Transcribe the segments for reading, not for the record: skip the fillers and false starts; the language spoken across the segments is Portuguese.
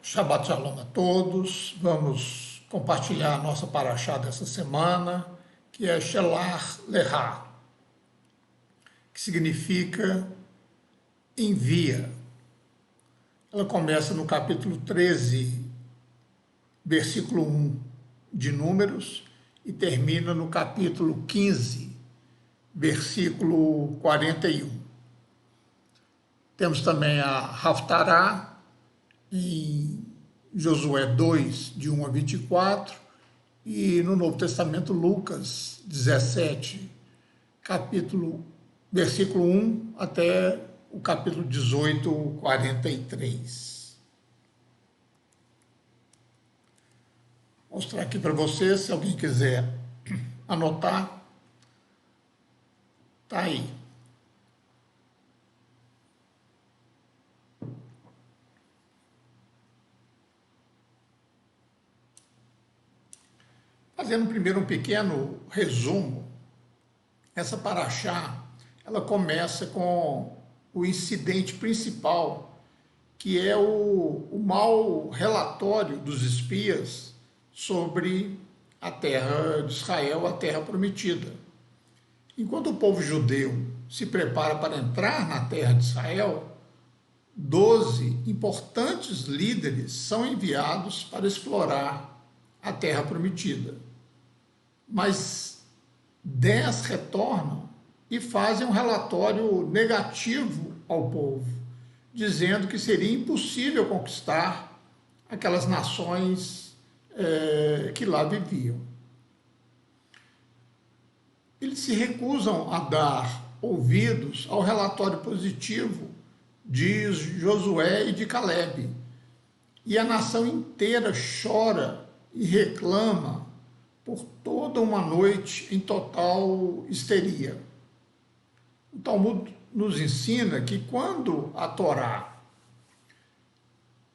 Shabbat Shalom a todos. Vamos compartilhar a nossa paraxá dessa semana, que é Shelach Lecha, que significa envia. Ela começa no capítulo 13, versículo 1 de Números e termina no capítulo 15, versículo 41. Temos também a Haftarah, em Josué 2, de 1 a 24, e no Novo Testamento, Lucas 17, versículo 1 até o capítulo 18, 43. Vou mostrar aqui para vocês, se alguém quiser anotar, tá aí. Fazendo primeiro um pequeno resumo, essa paraxá, ela começa com o incidente principal, que é o mau relatório dos espias sobre a terra de Israel, a terra prometida. Enquanto o povo judeu se prepara para entrar na terra de Israel, 12 importantes líderes são enviados para explorar a terra prometida. Mas 10 retornam e fazem um relatório negativo ao povo, dizendo que seria impossível conquistar aquelas nações que lá viviam. Eles se recusam a dar ouvidos ao relatório positivo de Josué e de Caleb, e a nação inteira chora e reclama por toda uma noite em total histeria. O Talmud nos ensina que quando a Torá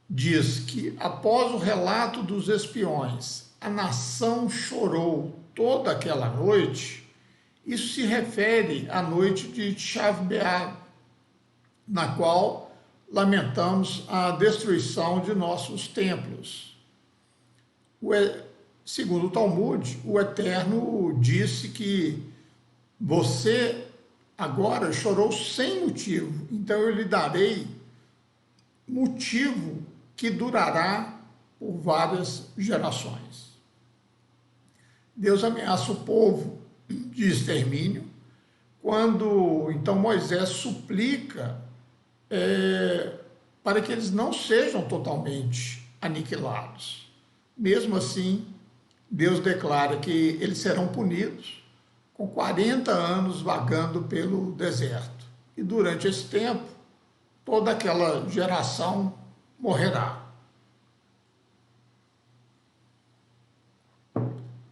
diz que após o relato dos espiões, a nação chorou toda aquela noite, isso se refere à noite de Tisha B'Av, na qual lamentamos a destruição de nossos templos. Segundo o Talmud, o Eterno disse que você agora chorou sem motivo, então eu lhe darei motivo que durará por várias gerações. Deus ameaça o povo de extermínio, quando então Moisés suplica para que eles não sejam totalmente aniquilados. Mesmo assim, Deus declara que eles serão punidos com 40 anos vagando pelo deserto. E durante esse tempo, toda aquela geração morrerá.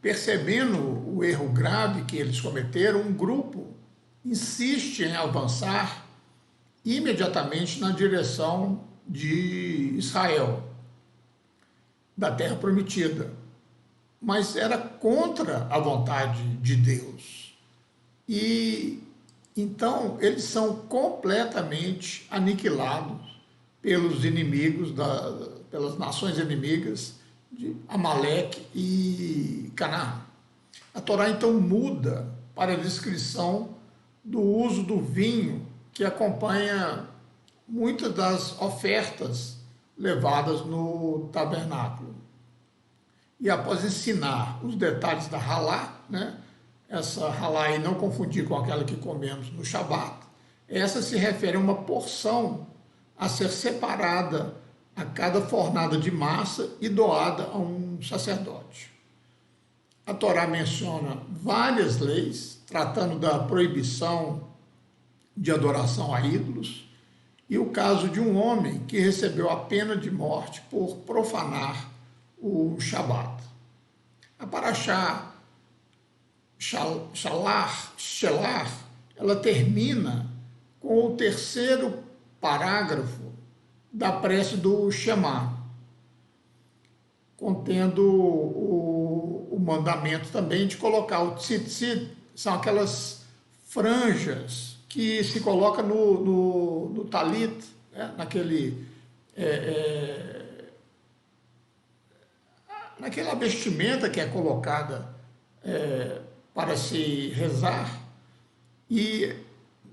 Percebendo o erro grave que eles cometeram, um grupo insiste em avançar imediatamente na direção de Israel, da terra prometida, mas era contra a vontade de Deus. E então eles são completamente aniquilados pelos inimigos, pelas nações inimigas de Amaleque e Canaã. A Torá então muda para a descrição do uso do vinho que acompanha muitas das ofertas levadas no tabernáculo. E após ensinar os detalhes da halá, essa halá aí não confundir com aquela que comemos no Shabat, essa se refere a uma porção a ser separada a cada fornada de massa e doada a um sacerdote. A Torá menciona várias leis tratando da proibição de adoração a ídolos e o caso de um homem que recebeu a pena de morte por profanar o Shabat. A paraxá Shelach, ela termina com o terceiro parágrafo da prece do Shema, contendo o mandamento também de colocar o tzitzit, são aquelas franjas que se coloca no talit, naquele naquela vestimenta que é colocada para se rezar, e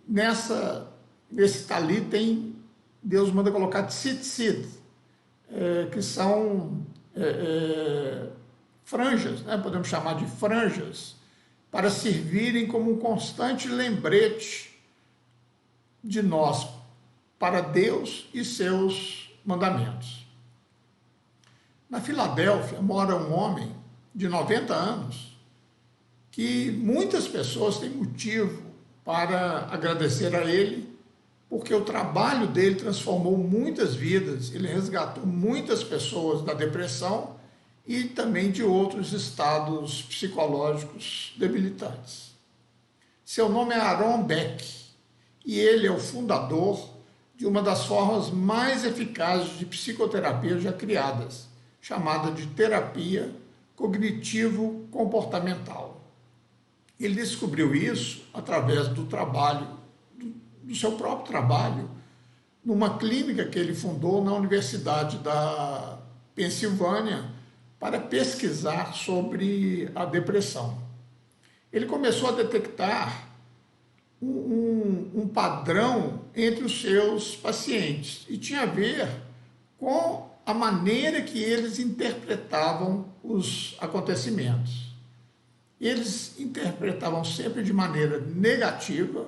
nesse tali Deus manda colocar tzitzit, que são franjas, né? Podemos chamar de franjas, para servirem como um constante lembrete de nós para Deus e seus mandamentos. Na Filadélfia mora um homem de 90 anos que muitas pessoas têm motivo para agradecer a ele, porque o trabalho dele transformou muitas vidas, ele resgatou muitas pessoas da depressão e também de outros estados psicológicos debilitantes. Seu nome é Aaron Beck e ele é o fundador de uma das formas mais eficazes de psicoterapia já criadas, chamada de terapia cognitivo-comportamental. Ele descobriu isso através do seu próprio trabalho, numa clínica que ele fundou na Universidade da Pensilvânia para pesquisar sobre a depressão. Ele começou a detectar um padrão entre os seus pacientes e tinha a ver com a maneira que eles interpretavam os acontecimentos. Eles interpretavam sempre de maneira negativa,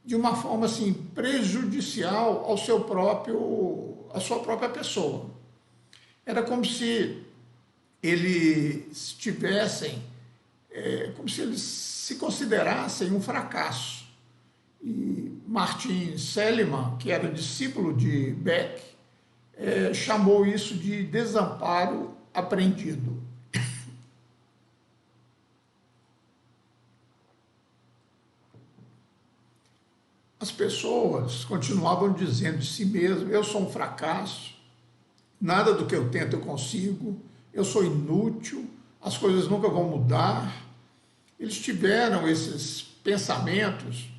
de uma forma assim prejudicial à sua própria pessoa. Era como se eles tivessem, como se eles se considerassem um fracasso. E Martin Seligman, que era discípulo de Beck, chamou isso de desamparo aprendido. As pessoas continuavam dizendo de si mesmas: eu sou um fracasso, nada do que eu tento eu consigo, eu sou inútil, as coisas nunca vão mudar. Eles tiveram esses pensamentos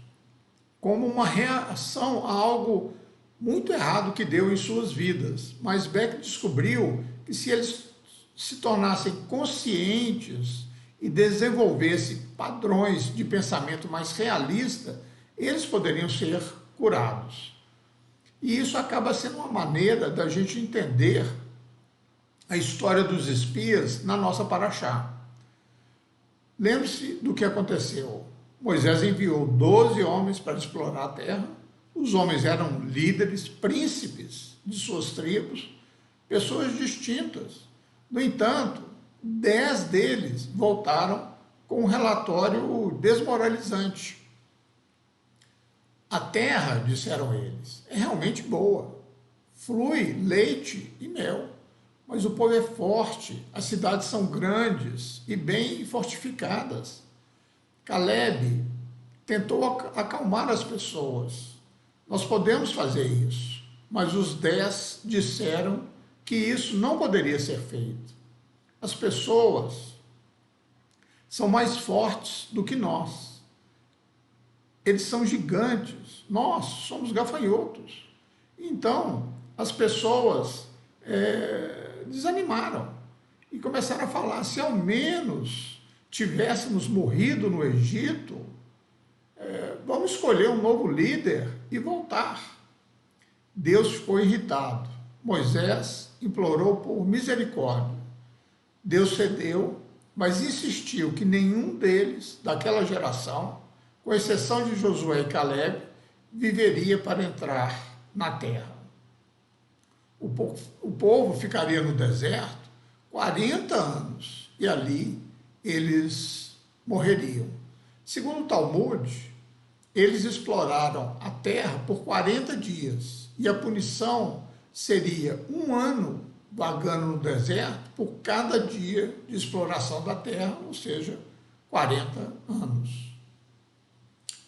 como uma reação a algo muito errado que deu em suas vidas. Mas Beck descobriu que se eles se tornassem conscientes e desenvolvessem padrões de pensamento mais realista, eles poderiam ser curados. E isso acaba sendo uma maneira da gente entender a história dos espias na nossa paraxá. Lembre-se do que aconteceu. Moisés enviou 12 homens para explorar a terra. Os homens eram líderes, príncipes de suas tribos, pessoas distintas. No entanto, 10 deles voltaram com um relatório desmoralizante. A terra, disseram eles, é realmente boa, flui leite e mel, mas o povo é forte, as cidades são grandes e bem fortificadas. Caleb tentou acalmar as pessoas. Nós podemos fazer isso, mas os 10 disseram que isso não poderia ser feito. As pessoas são mais fortes do que nós. Eles são gigantes, nós somos gafanhotos. Então, as pessoas desanimaram e começaram a falar: se ao menos tivéssemos morrido no Egito, vamos escolher um novo líder e voltar. Deus ficou irritado. Moisés implorou por misericórdia. Deus cedeu, mas insistiu que nenhum deles, daquela geração, com exceção de Josué e Caleb, viveria para entrar na terra. O povo ficaria no deserto 40 anos e ali eles morreriam. Segundo o Talmud, eles exploraram a terra por 40 dias e a punição seria 1 ano vagando no deserto por cada dia de exploração da terra, ou seja, 40 anos.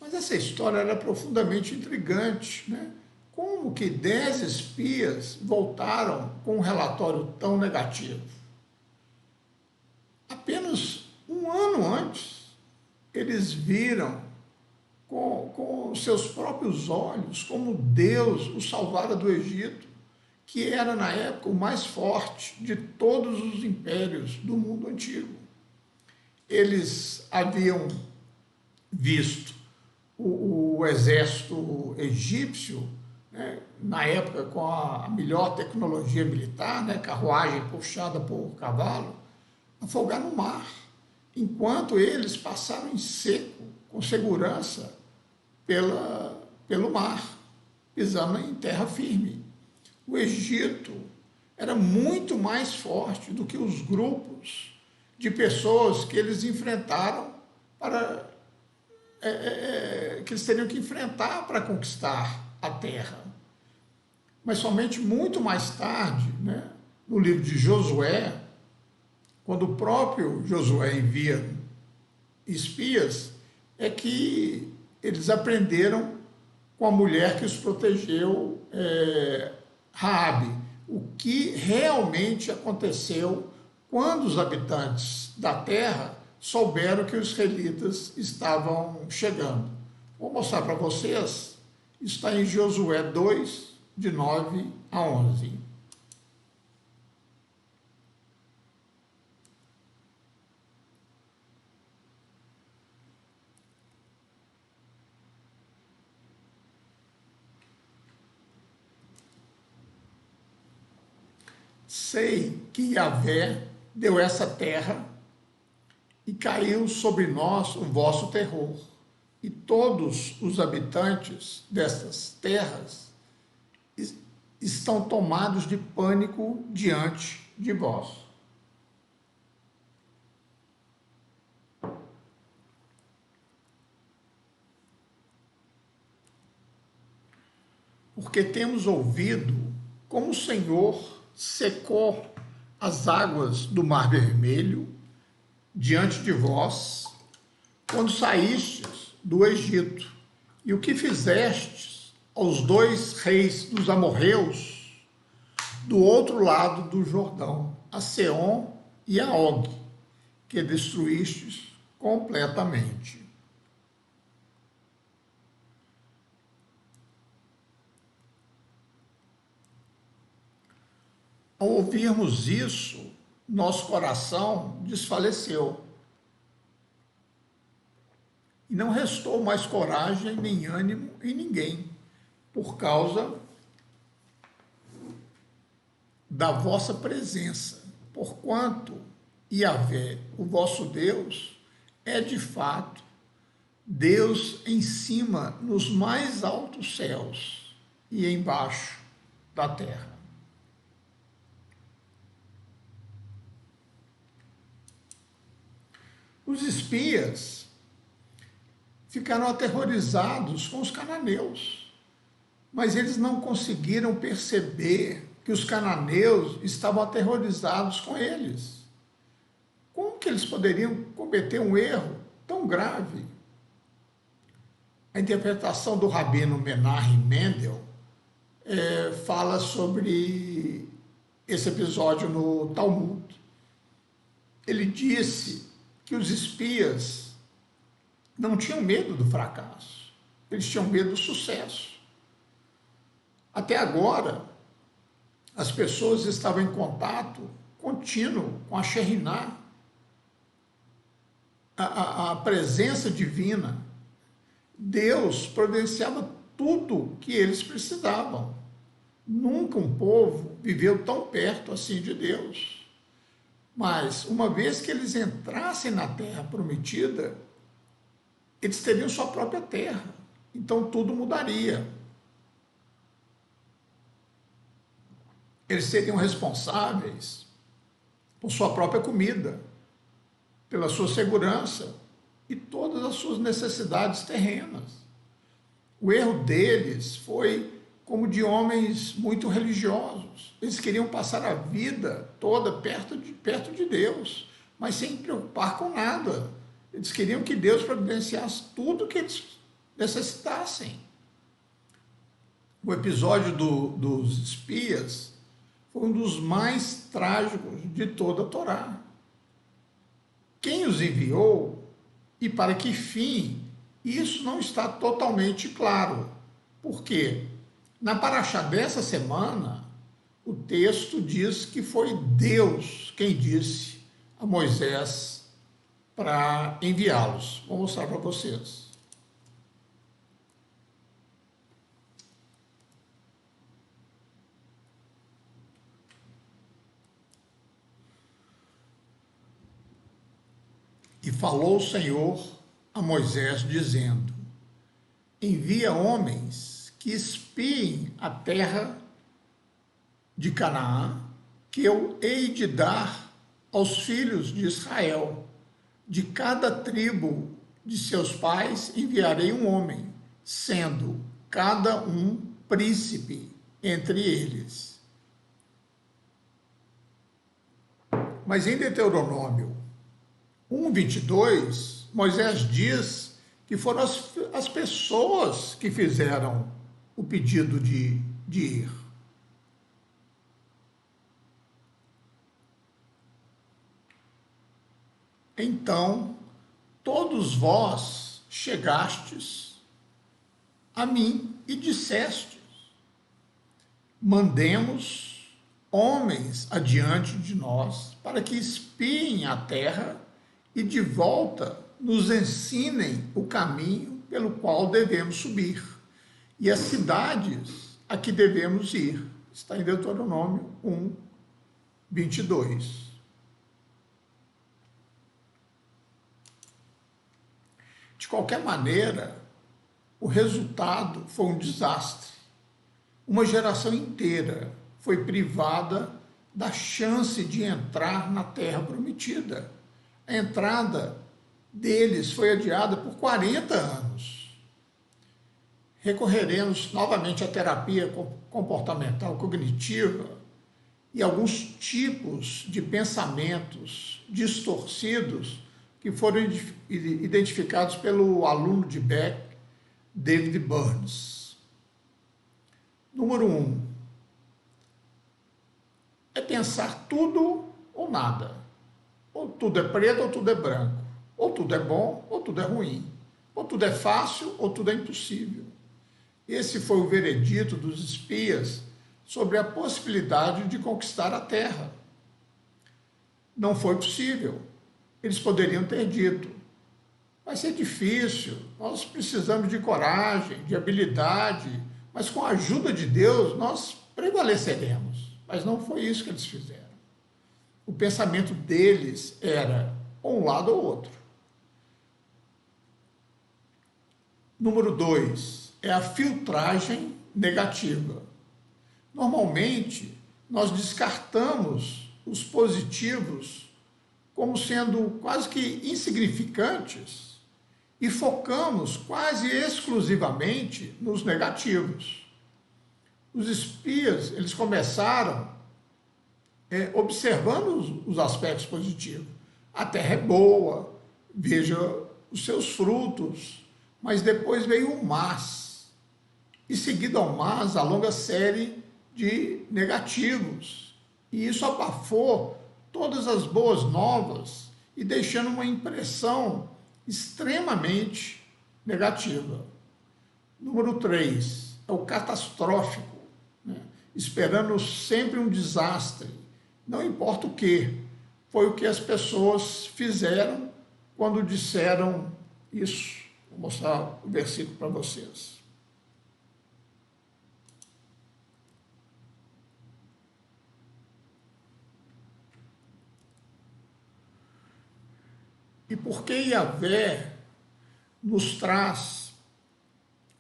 Mas essa história era profundamente intrigante, né? Como que 10 espias voltaram com um relatório tão negativo? Apenas 1 ano antes, eles viram com seus próprios olhos como Deus os salvara do Egito, que era na época o mais forte de todos os impérios do mundo antigo. Eles haviam visto o exército egípcio, né, na época com a melhor tecnologia militar, né, carruagem puxada por cavalo, afogar no mar, enquanto eles passaram em seco, com segurança, pelo mar, pisando em terra firme. O Egito era muito mais forte do que os grupos de pessoas que eles enfrentaram que eles teriam que enfrentar para conquistar a terra. Mas somente muito mais tarde, né, no livro de Josué, quando o próprio Josué envia espias, é que eles aprenderam com a mulher que os protegeu, Raabe, o que realmente aconteceu quando os habitantes da terra souberam que os israelitas estavam chegando. Vou mostrar para vocês, está em Josué 2, de 9 a 11. Sei que Yahvé deu essa terra e caiu sobre nós o vosso terror, e todos os habitantes destas terras estão tomados de pânico diante de vós. Porque temos ouvido como o Senhor secou as águas do Mar Vermelho diante de vós, quando saístes do Egito, e o que fizestes aos 2 reis dos amorreus do outro lado do Jordão, a Seom e a Og, que destruístes completamente. Ao ouvirmos isso, nosso coração desfaleceu. E não restou mais coragem nem ânimo em ninguém, por causa da vossa presença, porquanto Yahvé, o vosso Deus, é de fato Deus em cima nos mais altos céus e embaixo da terra. Os espias ficaram aterrorizados com os cananeus, mas eles não conseguiram perceber que os cananeus estavam aterrorizados com eles. Como que eles poderiam cometer um erro tão grave? A interpretação do rabino Menahem Mendel fala sobre esse episódio no Talmud. Ele disse que os espias não tinham medo do fracasso, eles tinham medo do sucesso. Até agora, as pessoas estavam em contato contínuo com a Shekhinah, a presença divina. Deus providenciava tudo que eles precisavam. Nunca um povo viveu tão perto assim de Deus. Mas, uma vez que eles entrassem na terra prometida, eles teriam sua própria terra. Então, tudo mudaria. Eles seriam responsáveis por sua própria comida, pela sua segurança e todas as suas necessidades terrenas. O erro deles foi como de homens muito religiosos. Eles queriam passar a vida toda perto de Deus, mas sem preocupar com nada. Eles queriam que Deus providenciasse tudo o que eles necessitassem. O episódio dos espias foi um dos mais trágicos de toda a Torá. Quem os enviou e para que fim, isso não está totalmente claro. Por quê? Na paraxá dessa semana, o texto diz que foi Deus quem disse a Moisés para enviá-los. Vou mostrar para vocês. E falou o Senhor a Moisés, dizendo: envia homens que espiem a terra de Canaã, que eu hei de dar aos filhos de Israel. De cada tribo de seus pais enviarei um homem, sendo cada um príncipe entre eles. Mas em Deuteronômio 1:22, Moisés diz que foram as pessoas que fizeram o pedido de ir. Então, todos vós chegastes a mim e dissestes: mandemos homens adiante de nós para que espiem a terra e de volta nos ensinem o caminho pelo qual devemos subir e as cidades a que devemos ir. Está em Deuteronômio 1:22. De qualquer maneira, o resultado foi um desastre. Uma geração inteira foi privada da chance de entrar na terra prometida. A entrada deles foi adiada por 40 anos. Recorreremos novamente à terapia comportamental cognitiva e alguns tipos de pensamentos distorcidos que foram identificados pelo aluno de Beck, David Burns. Número 1. É pensar tudo ou nada. Ou tudo é preto ou tudo é branco. Ou tudo é bom ou tudo é ruim. Ou tudo é fácil ou tudo é impossível. Esse foi o veredito dos espias sobre a possibilidade de conquistar a terra. Não foi possível. Eles poderiam ter dito: vai ser difícil, nós precisamos de coragem, de habilidade, mas com a ajuda de Deus nós prevaleceremos. Mas não foi isso que eles fizeram. O pensamento deles era ou um lado ou outro. Número 2 é a filtragem negativa. Normalmente, nós descartamos os positivos como sendo quase que insignificantes e focamos quase exclusivamente nos negativos. Os espias, eles começaram observando os aspectos positivos. A terra é boa, veja os seus frutos, mas depois veio o mas. E seguido ao mas, a longa série de negativos. E isso abafou todas as boas novas e deixando uma impressão extremamente negativa. Número 3 é o catastrófico, esperando sempre um desastre, não importa o que. Foi o que as pessoas fizeram quando disseram isso. Vou mostrar o versículo para vocês. E por que Yahvé nos traz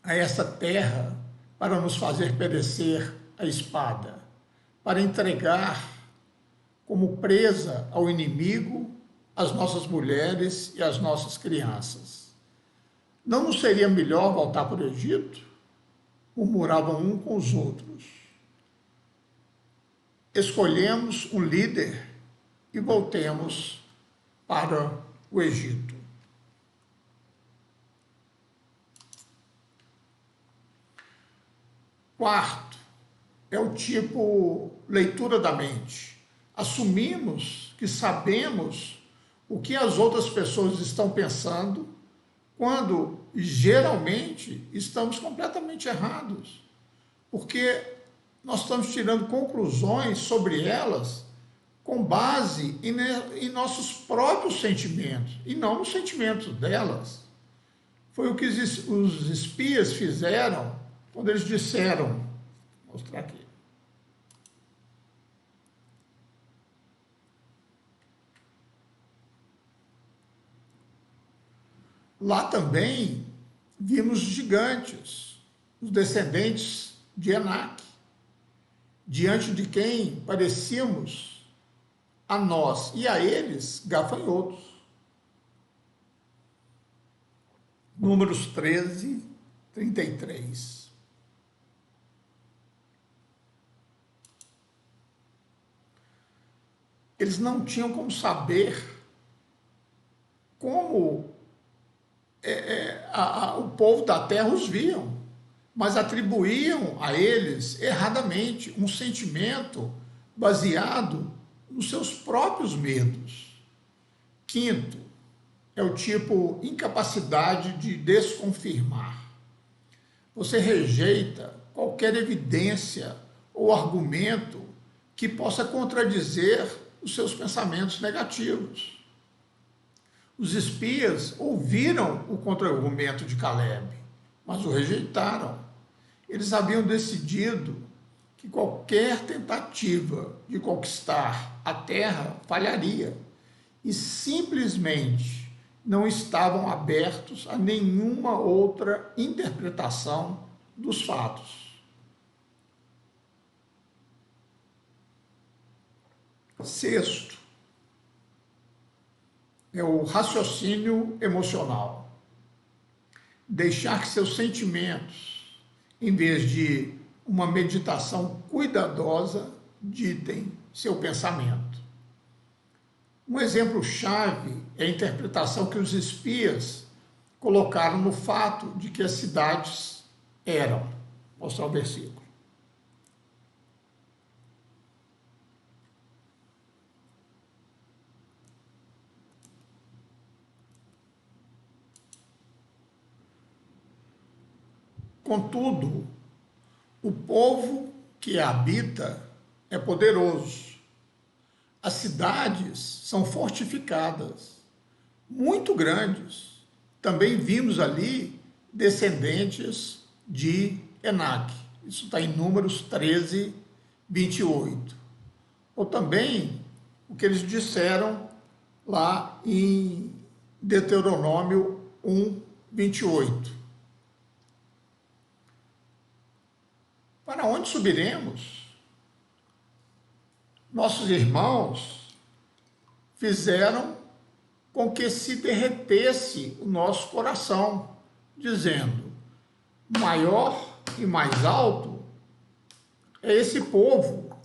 a essa terra para nos fazer perecer a espada, para entregar como presa ao inimigo as nossas mulheres e as nossas crianças? Não nos seria melhor voltar para o Egito? Murmuravam um com os outros. Escolhemos um líder e voltemos para o Egito. Quarto, é o tipo leitura da mente. Assumimos que sabemos o que as outras pessoas estão pensando, quando geralmente estamos completamente errados. Porque nós estamos tirando conclusões sobre elas com base em nossos próprios sentimentos e não nos sentimentos delas. Foi o que os espias fizeram quando eles disseram, vou mostrar aqui. Lá também vimos gigantes, os descendentes de Enaque, diante de quem parecíamos a nós e a eles gafanhotos. Números 13, 33. Eles não tinham como saber como o povo da terra os viam, mas atribuíam a eles erradamente um sentimento baseado nos seus próprios medos. Quinto, é o tipo incapacidade de desconfirmar. Você rejeita qualquer evidência ou argumento que possa contradizer os seus pensamentos negativos. Os espias ouviram o contra-argumento de Caleb, mas o rejeitaram. Eles haviam decidido que qualquer tentativa de conquistar a terra falharia e simplesmente não estavam abertos a nenhuma outra interpretação dos fatos. Sexto, é o raciocínio emocional. Deixar que seus sentimentos, em vez de uma meditação cuidadosa, ditem seu pensamento. Um exemplo-chave é a interpretação que os espias colocaram no fato de que as cidades eram. Vou mostrar o versículo. Contudo, o povo que a habita é poderoso. As cidades são fortificadas, muito grandes. Também vimos ali descendentes de Enaque. Isso está em Números 13, 28. Ou também o que eles disseram lá em Deuteronômio 1, 28. Para onde subiremos? Nossos irmãos fizeram com que se derretesse o nosso coração, dizendo: maior e mais alto é esse povo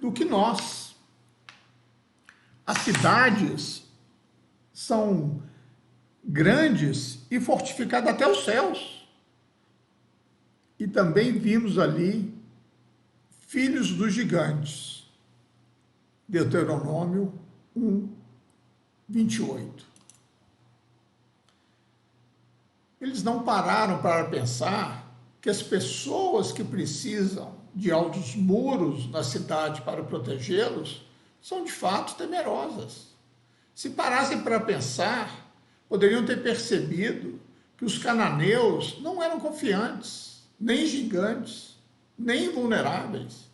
do que nós. As cidades são grandes e fortificadas até os céus. E também vimos ali filhos dos gigantes. Deuteronômio 1, 28. Eles não pararam para pensar que as pessoas que precisam de altos muros na cidade para protegê-los são de fato temerosas. Se parassem para pensar, poderiam ter percebido que os cananeus não eram confiantes, nem gigantes, nem vulneráveis,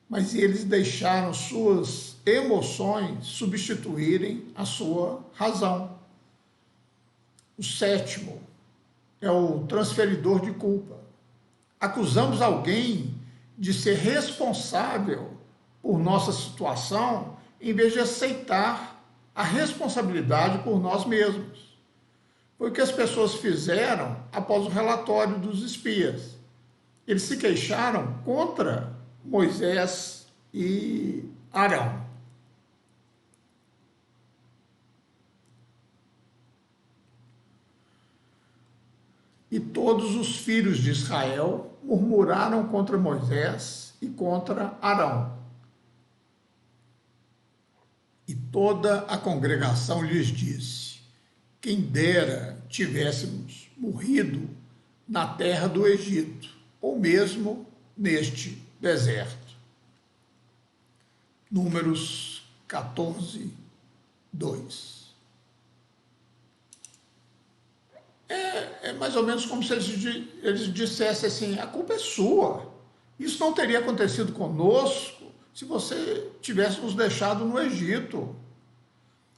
mas eles deixaram suas emoções substituírem a sua razão. O sétimo é o transferidor de culpa. Acusamos alguém de ser responsável por nossa situação em vez de aceitar a responsabilidade por nós mesmos. Foi o que as pessoas fizeram após o relatório dos espias. Eles se queixaram contra Moisés e Arão. E todos os filhos de Israel murmuraram contra Moisés e contra Arão. E toda a congregação lhes disse: quem dera tivéssemos morrido na terra do Egito, ou mesmo neste deserto. Números 14, 2. É mais ou menos como se eles dissessem assim: a culpa é sua. Isso não teria acontecido conosco se você tivesse nos deixado no Egito.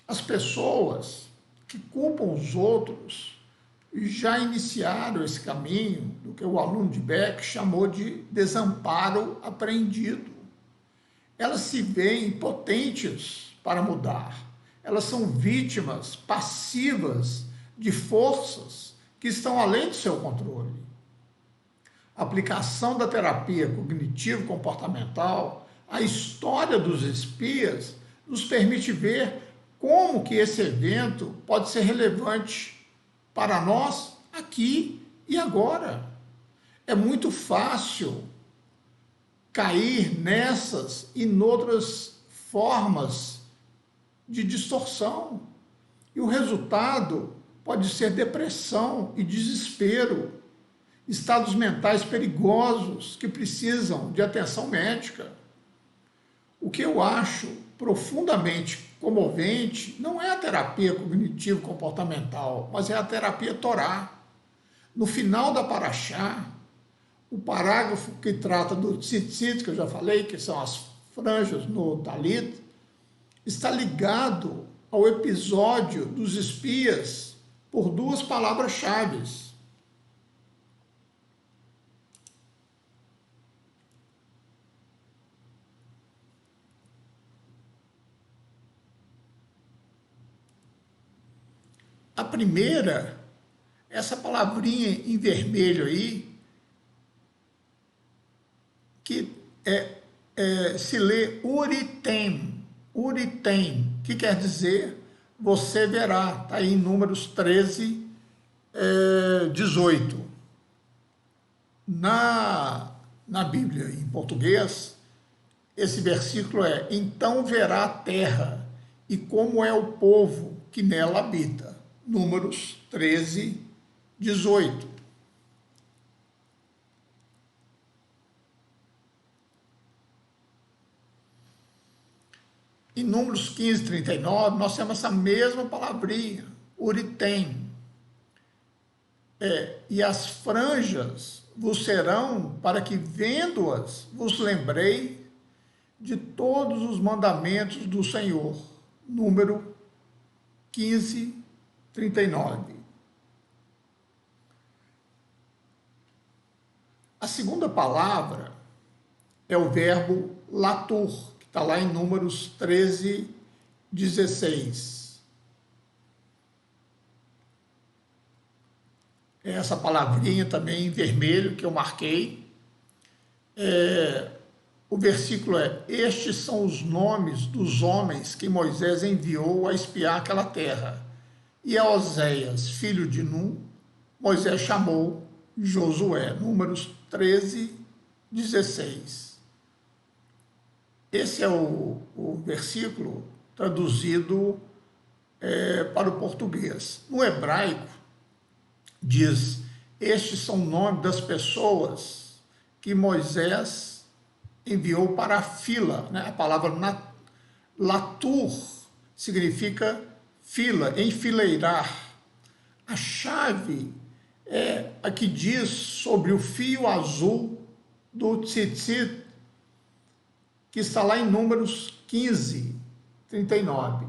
As pessoas que culpam os outros já iniciaram esse caminho do que o aluno de Beck chamou de desamparo apreendido. Elas se veem impotentes para mudar. Elas são vítimas passivas de forças que estão além do seu controle. A aplicação da terapia cognitivo-comportamental, a história dos espias, nos permite ver como que esse evento pode ser relevante para nós aqui e agora. É muito fácil cair nessas e noutras formas de distorção. E o resultado pode ser depressão e desespero, estados mentais perigosos que precisam de atenção médica. O que eu acho profundamente comovente não é a terapia cognitivo-comportamental, mas é a terapia Torá. No final da Paraxá, o parágrafo que trata do tzitzit, que eu já falei, que são as franjas no talit, está ligado ao episódio dos espias por duas palavras-chave. A primeira, essa palavrinha em vermelho aí, que se lê uritem, que quer dizer você verá, está aí em Números 13, 18. Na Bíblia, em português, esse versículo é: então verá a terra e como é o povo que nela habita. Números 13, 18. Em Números 15, 39, nós temos essa mesma palavrinha, uritem. E as franjas vos serão para que, vendo-as, vos lembrei de todos os mandamentos do Senhor. Número 15, 39. A segunda palavra é o verbo latur, que está lá em Números 13, 16. Essa palavrinha também em vermelho que eu marquei. O versículo é: estes são os nomes dos homens que Moisés enviou a espiar aquela terra. E a Oséias, filho de Num, Moisés chamou Josué. Números 13, 16. Esse é o versículo traduzido para o português. No hebraico, diz: estes são o nome das pessoas que Moisés enviou para a fila. Né? A palavra latur significa fila, enfileirar. A chave é a que diz sobre o fio azul do tzitzit, que está lá em Números 15, 39.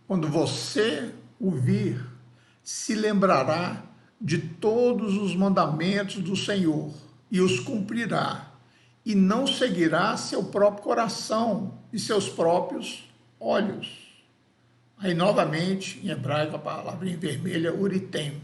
Quando você ouvir, se lembrará de todos os mandamentos do Senhor e os cumprirá, e não seguirá seu próprio coração e seus próprios olhos. Aí, novamente, em hebraico, a palavra em vermelha, uritem.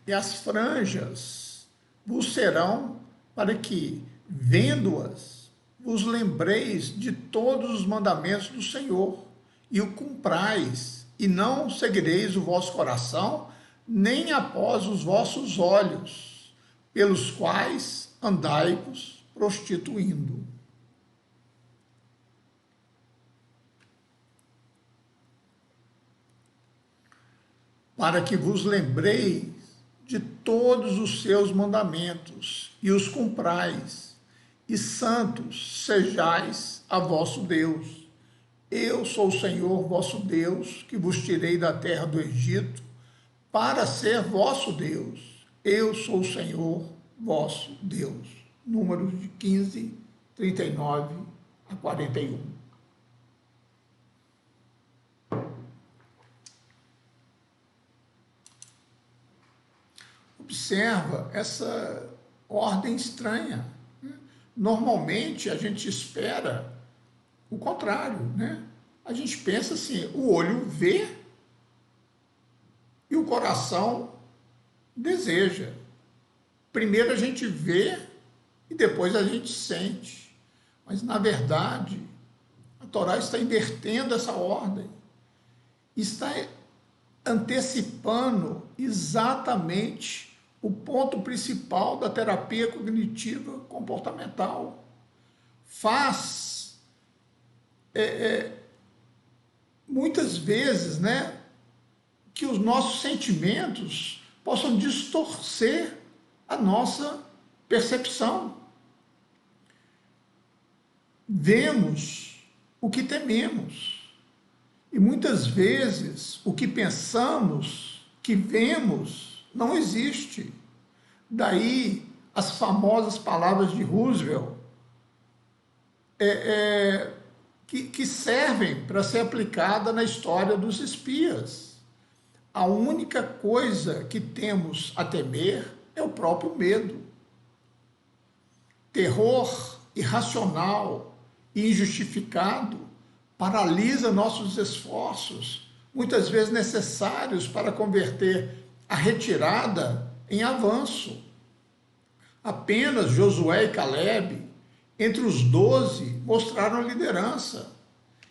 E as franjas vos serão para que, vendo-as, vos lembreis de todos os mandamentos do Senhor e o cumprais, e não seguireis o vosso coração, nem após os vossos olhos, pelos quais andai-vos prostituindo. Para que vos lembreis de todos os seus mandamentos e os cumprais, e santos sejais a vosso Deus. Eu sou o Senhor vosso Deus, que vos tirei da terra do Egito, para ser vosso Deus. Eu sou o Senhor vosso Deus. Números de 15, 39 a 41. Observa essa ordem estranha. Normalmente a gente espera o contrário, né? A gente pensa assim, o olho vê e o coração deseja. Primeiro a gente vê e depois a gente sente. Mas, na verdade, a Torá está invertendo essa ordem. Está antecipando exatamente o ponto principal da terapia cognitiva comportamental. Faz, muitas vezes, né, que os nossos sentimentos possam distorcer a nossa percepção. Vemos o que tememos. E muitas vezes o que pensamos que vemos não existe. Daí as famosas palavras de Roosevelt, que servem para ser aplicada na história dos espias. A única coisa que temos a temer é o próprio medo. Terror irracional e injustificado paralisa nossos esforços, muitas vezes necessários para converter a retirada em avanço. Apenas Josué e Caleb, entre os 12, mostraram liderança.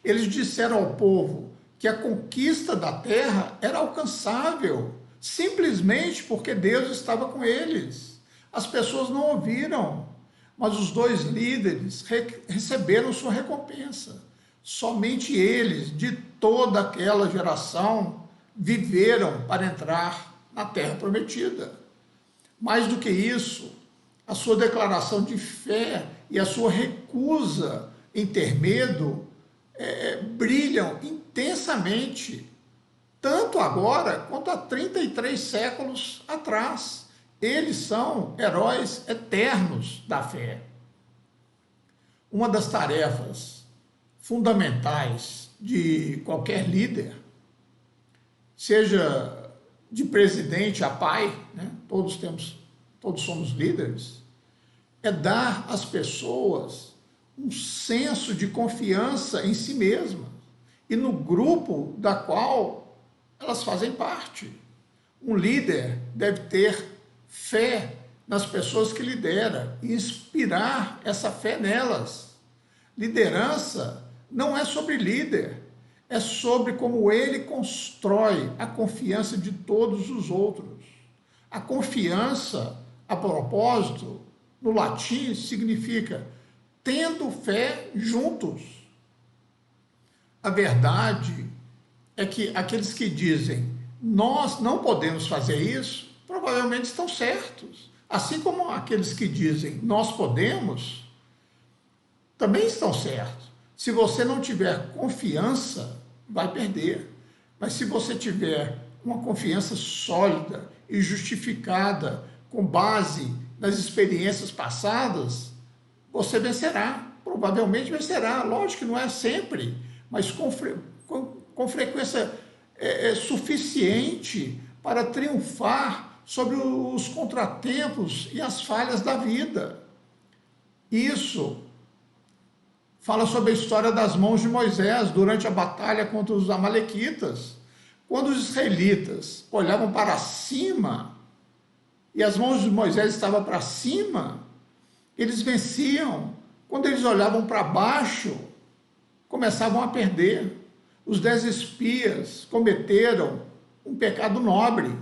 Eles disseram ao povo que a conquista da terra era alcançável, simplesmente porque Deus estava com eles. As pessoas não ouviram, mas os 2 líderes receberam sua recompensa. Somente eles, de toda aquela geração, viveram para entrar na terra prometida. Mais do que isso, a sua declaração de fé e a sua recusa em ter medo brilham intensamente, tanto agora quanto há 33 séculos atrás. Eles são heróis eternos da fé. Uma das tarefas fundamentais de qualquer líder, seja de presidente a pai, né? Todos somos líderes, é dar às pessoas um senso de confiança em si mesmas e no grupo da qual elas fazem parte. Um líder deve ter fé nas pessoas que lidera e inspirar essa fé nelas. Liderança não é sobre líder, é sobre como ele constrói a confiança de todos os outros. A confiança, a propósito, no latim, significa tendo fé juntos. A verdade é que aqueles que dizem nós não podemos fazer isso, provavelmente estão certos. Assim como aqueles que dizem nós podemos, também estão certos. Se você não tiver confiança, vai perder. Mas se você tiver uma confiança sólida e justificada, com base nas experiências passadas, você vencerá. Provavelmente vencerá. Lógico que não é sempre, mas com frequência suficiente para triunfar sobre os contratempos e as falhas da vida. Isso fala sobre a história das mãos de Moisés durante a batalha contra os amalequitas. Quando os israelitas olhavam para cima e as mãos de Moisés estavam para cima, eles venciam. Quando eles olhavam para baixo, começavam a perder. Os 10 espias cometeram um pecado nobre,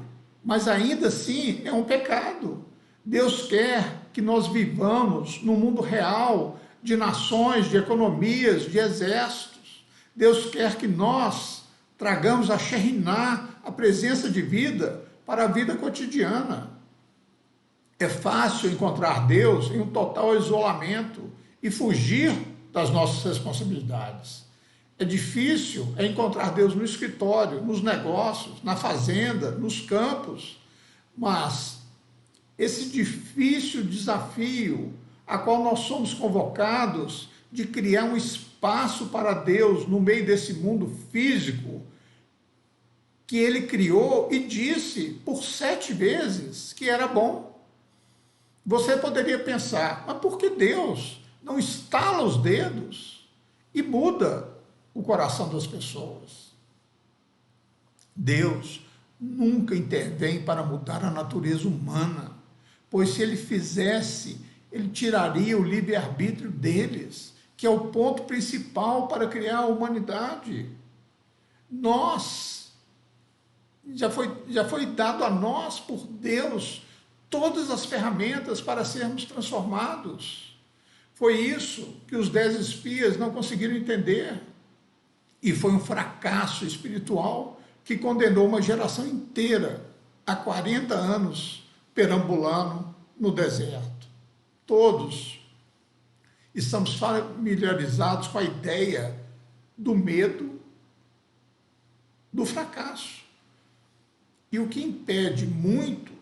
mas ainda assim é um pecado. Deus quer que nós vivamos no mundo real, de nações, de economias, de exércitos. Deus quer que nós tragamos a Shekhinah, a presença de vida, para a vida cotidiana. É fácil encontrar Deus em um total isolamento e fugir das nossas responsabilidades. É difícil encontrar Deus no escritório, nos negócios, na fazenda, nos campos, mas esse difícil desafio a qual nós somos convocados de criar um espaço para Deus no meio desse mundo físico que Ele criou e disse por 7 vezes que era bom. Você poderia pensar, mas por que Deus não estala os dedos e muda o coração das pessoas? Deus nunca intervém para mudar a natureza humana, pois se Ele fizesse, Ele tiraria o livre-arbítrio deles, que é o ponto principal para criar a humanidade. Já foi dado a nós por Deus todas as ferramentas para sermos transformados. Foi isso que os 10 espias não conseguiram entender. E foi um fracasso espiritual que condenou uma geração inteira a 40 anos perambulando no deserto. Todos estamos familiarizados com a ideia do medo, do fracasso. E o que impede muito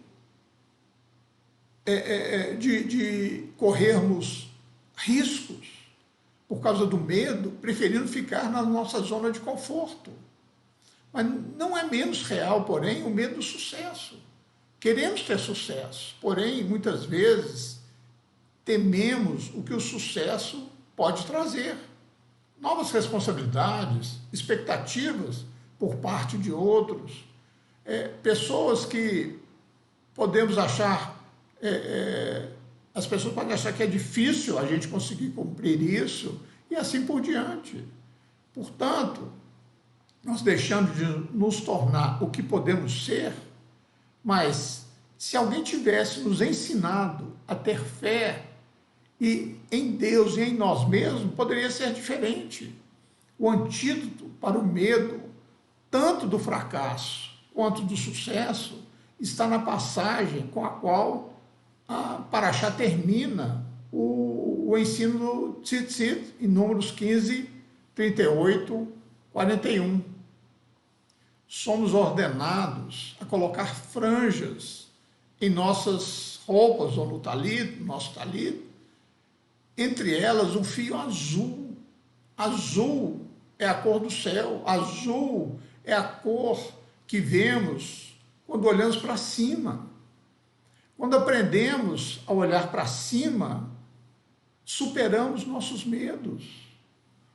de corrermos riscos por causa do medo, preferindo ficar na nossa zona de conforto. Mas não é menos real, porém, o medo do sucesso. Queremos ter sucesso, porém, muitas vezes, tememos o que o sucesso pode trazer. Novas responsabilidades, expectativas por parte de outros, pessoas que podemos achar, as pessoas podem achar que é difícil a gente conseguir cumprir isso, e assim por diante. Portanto, nós deixamos de nos tornar o que podemos ser, mas se alguém tivesse nos ensinado a ter fé e em Deus e em nós mesmos, poderia ser diferente. O antídoto para o medo, tanto do fracasso quanto do sucesso, está na passagem com a qual a Paraxá termina o ensino do Tzitzit, em Números 15, 38, 41. Somos ordenados a colocar franjas em nossas roupas ou no talit, nosso talit, entre elas um fio azul. Azul é a cor do céu, azul é a cor que vemos quando olhamos para cima. Quando aprendemos a olhar para cima, superamos nossos medos.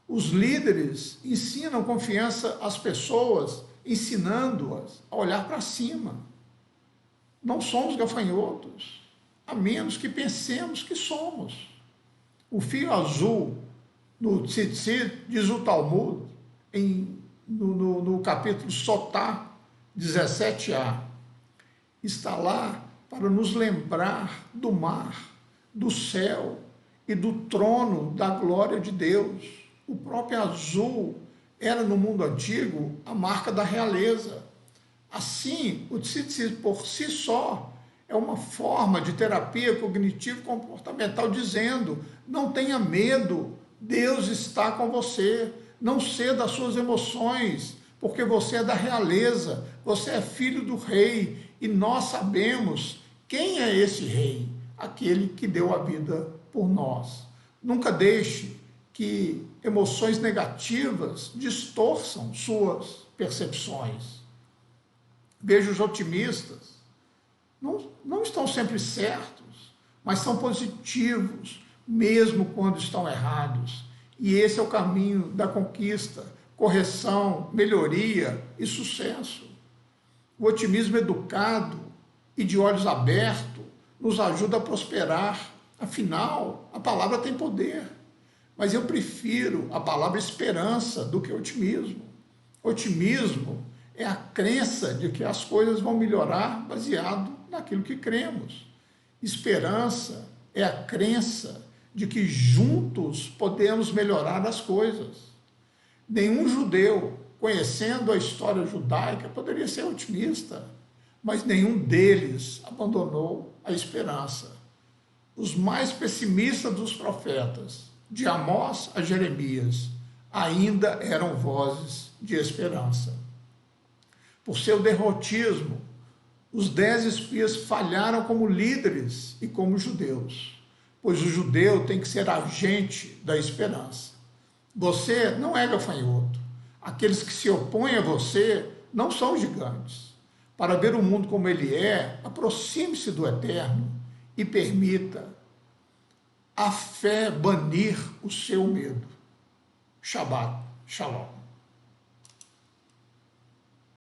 Os líderes ensinam confiança às pessoas, ensinando-as a olhar para cima. Não somos gafanhotos, a menos que pensemos que somos. O fio azul, no Tzitzit, diz o Talmud, no capítulo Sotá 17a, está lá para nos lembrar do mar, do céu e do trono da glória de Deus. O próprio azul era, no mundo antigo, a marca da realeza. Assim, o Tzitzit por si só é uma forma de terapia cognitivo-comportamental dizendo: não tenha medo, Deus está com você, não ceda às suas emoções, porque você é da realeza, você é filho do rei, e nós sabemos quem é esse rei, aquele que deu a vida por nós. Nunca deixe que emoções negativas distorçam suas percepções. Veja os otimistas, não estão sempre certos, mas são positivos, mesmo quando estão errados. E esse é o caminho da conquista, correção, melhoria e sucesso. O otimismo educado e de olhos abertos nos ajuda a prosperar. Afinal, a palavra tem poder. Mas eu prefiro a palavra esperança do que otimismo. Otimismo é a crença de que as coisas vão melhorar baseado naquilo que cremos. Esperança é a crença de que juntos podemos melhorar as coisas. Nenhum judeu, conhecendo a história judaica, poderia ser otimista, mas nenhum deles abandonou a esperança. Os mais pessimistas dos profetas, de Amós a Jeremias, ainda eram vozes de esperança. Por seu derrotismo, os 10 espias falharam como líderes e como judeus, pois o judeu tem que ser agente da esperança. Você não é gafanhoto. Aqueles que se opõem a você não são gigantes. Para ver o mundo como ele é, aproxime-se do Eterno e permita a fé banir o seu medo. Shabbat Shalom.